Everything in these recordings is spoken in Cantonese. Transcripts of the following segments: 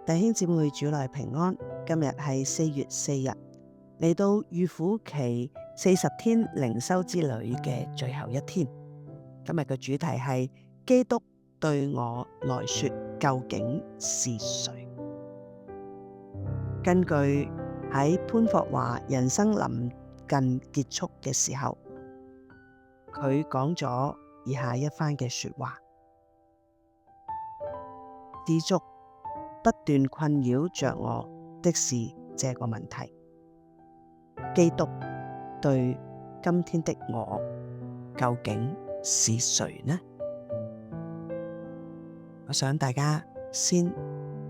弟兄姊妹，主內平安。今日係4月4日，嚟到預苦期40天靈修之旅嘅最後一天。今日嘅主題係基督對我來說究竟是誰？根據喺潘霍華人生臨近結束嘅時候，佢講咗以下一番嘅說話：知足不斷困擾着我的是這個問題，基督對今天的我究竟是誰呢？我想大家先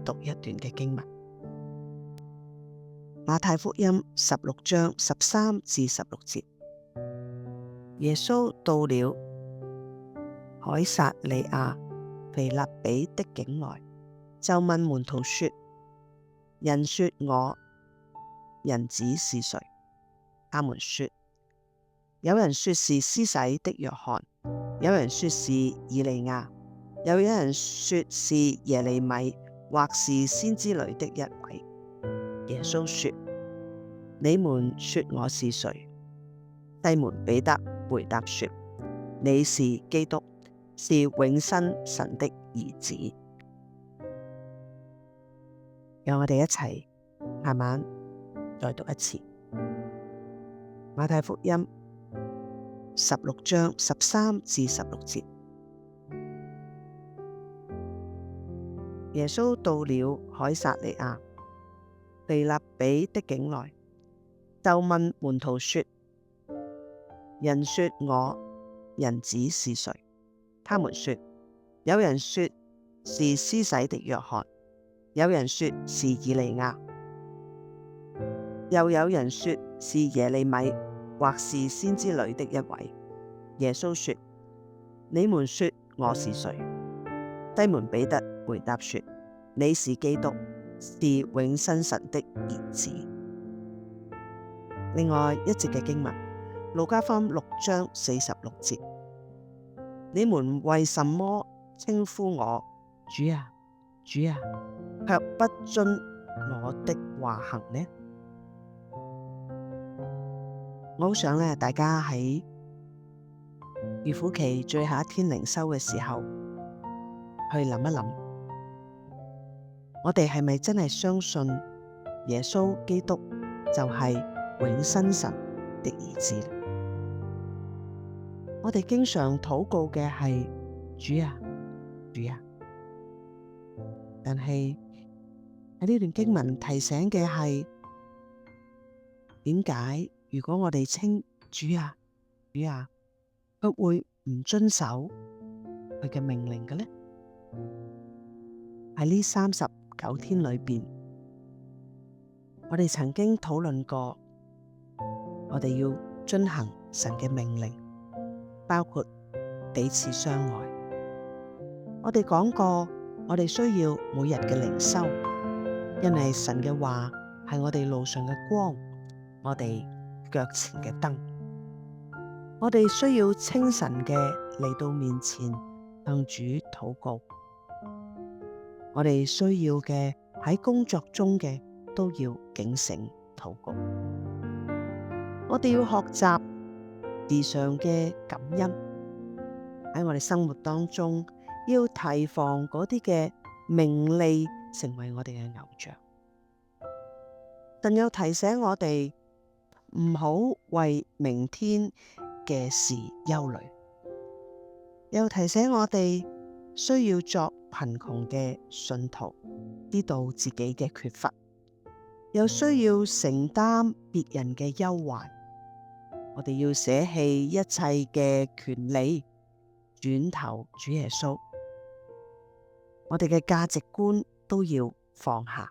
讀一段嘅經文，馬太福音16章13至16節。耶穌到了凱撒利亞腓立比的境內，就問門徒說：人說我人子是誰？他們說：有人說是施洗的約翰，有人說是以利亞，又有人說是耶利米，或是先知裏的一位。耶穌說：你們說我是誰？西門彼得回答說：你是基督，是永生神的兒子。讓我哋一齊慢慢再讀一次馬太福音16章13至16節。耶穌到了凱撒利亞腓立比的境內，就問門徒說：人說我人子是誰？他們說：有人說是施洗的約翰，有人說是以利亞，又有人說是耶利米，或是先知裏的一位。耶穌說：你們說我是誰？西門彼得回答說：你是基督，是永生神的兒子。另外一節嘅經文，路加福音6章46節。你們為什麼稱呼我主啊，主啊，卻不遵我的話行呢？我好想大家喺預苦期最後一天靈修嘅時候，去諗一諗，我哋係咪真係相信耶穌基督就係永生神的兒子？我哋經常禱告嘅係主啊，主啊，但係喺呢段經文提醒嘅係，點解如果我哋稱主啊，主啊，佢會唔遵守佢嘅命令嘅呢？喺呢39天裏邊，我哋曾經討論過，我哋要遵行神嘅命令，包括彼此相愛。我哋講過，我哋需要每日嘅靈修，因為神嘅話係我哋路上嘅光，我哋腳前嘅燈。我哋需要清晨嘅嚟到面前向主禱告。我哋需要嘅喺工作中嘅都要警醒禱告。我哋要學習時常嘅感恩，喺我哋生活當中要提防嗰啲嘅名利成為我哋嘅偶像。神又提醒我哋唔好為明天嘅事憂慮，又提醒我哋需要作貧窮嘅信徒，知道自己嘅缺乏，又需要承擔別人嘅憂患。我哋要捨棄一切嘅權利，轉投主耶穌。我哋嘅價值觀都要放下，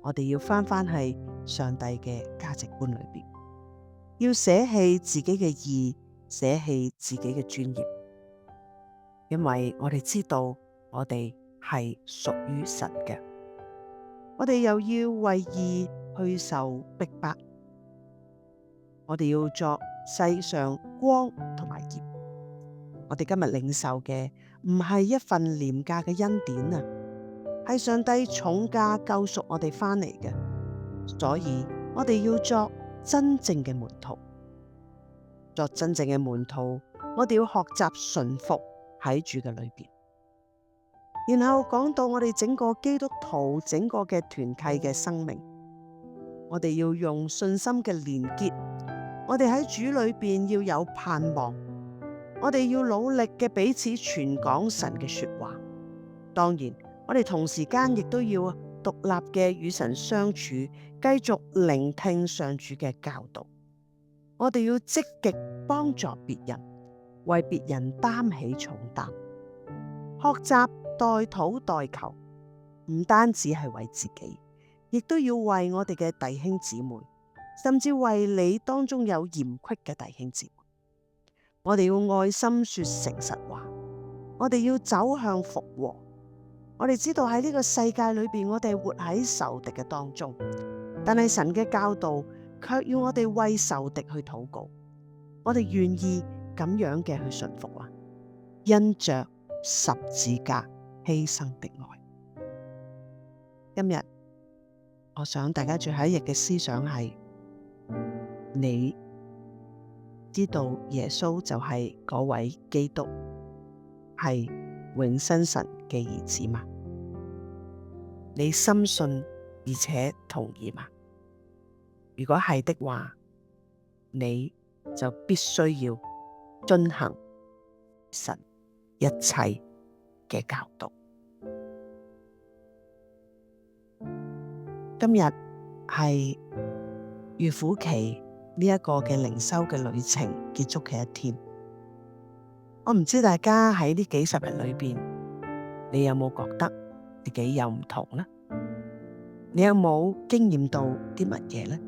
我哋要返去上帝嘅價值觀裏邊，要捨棄自己嘅義，捨棄自己嘅尊嚴，因為我哋知道我哋係屬於神嘅。我哋又要為義去受逼迫，我哋要作世上光同埋鹽。我哋今日領受嘅唔係一份廉價嘅恩典啊，係上帝重價救贖我哋返嚟嘅，所以我哋要作真正嘅門徒。作真正嘅門徒，我哋要學習順服喺主嘅裏邊。然後講到我哋整個基督徒整個嘅團契嘅生命，我哋要用信心嘅連結，我哋喺主裏邊要有盼望，我哋要努力嘅彼此傳講神嘅說話。當然，我哋同時間亦都要獨立嘅與神相處，繼續聆聽上主嘅教導。我哋要積極幫助別人，為別人擔起重擔，學習代禱代求，唔單止係為自己，亦都要為我哋嘅弟兄姊妹，甚至為你當中有嫌隙嘅弟兄姊妹。我哋要愛心說誠實話，我哋要走向復和。我哋知道喺呢個世界裏邊，我哋活喺仇敵嘅當中，但係神嘅教導卻要我哋為仇敵去禱告。我哋願意咁樣嘅去順服啊，因着十字架犧牲的愛。今日我想大家最後一日嘅思想係：你知道耶穌就係嗰位基督，係永生神嘅兒子嗎？你深信而且同意嗎？如果係的話，你就必須要遵行神一切嘅教導。今日係預苦期呢一個嘅靈修嘅旅程結束嘅一天。我唔知大家喺呢幾十日裏邊，你有冇覺得自己有唔同呢？你有冇經驗到啲乜嘢呢？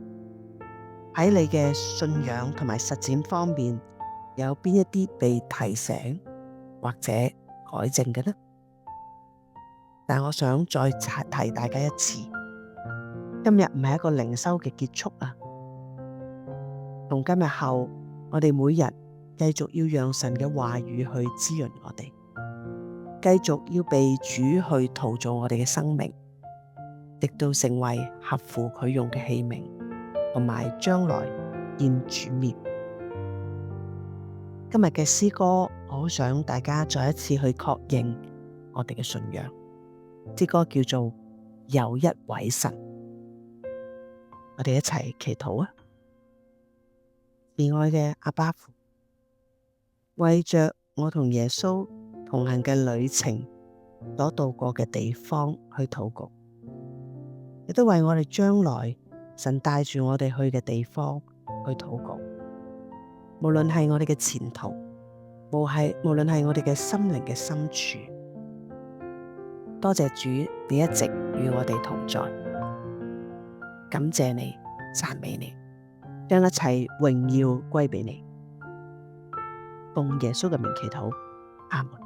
喺你嘅信仰同埋實踐方面，有邊一啲被提醒或者改正嘅呢？但我想再提大家一次，今日唔係一個靈修嘅結束啊！從今日後，我哋每日繼續要讓神嘅話語去滋潤我哋，繼續要被主去陶造我哋嘅生命，直到成為合乎佢用嘅器皿，同埋將來見主面。今日嘅詩歌，我好想大家再一次去確認我哋嘅信仰。詩歌叫做有一位神，我哋一齊祈禱啊！慈愛嘅阿爸父，為着我同耶穌同行嘅旅程所到過嘅地方去禱告，亦都為我哋將來神帶住我哋去嘅地方去禱告。無論係我哋嘅前途，無論係我哋嘅心靈嘅深處，多謝主，你一直與我哋同在。感謝你，讚美你，將一切榮耀歸俾你。奉耶穌嘅名祈禱，阿門。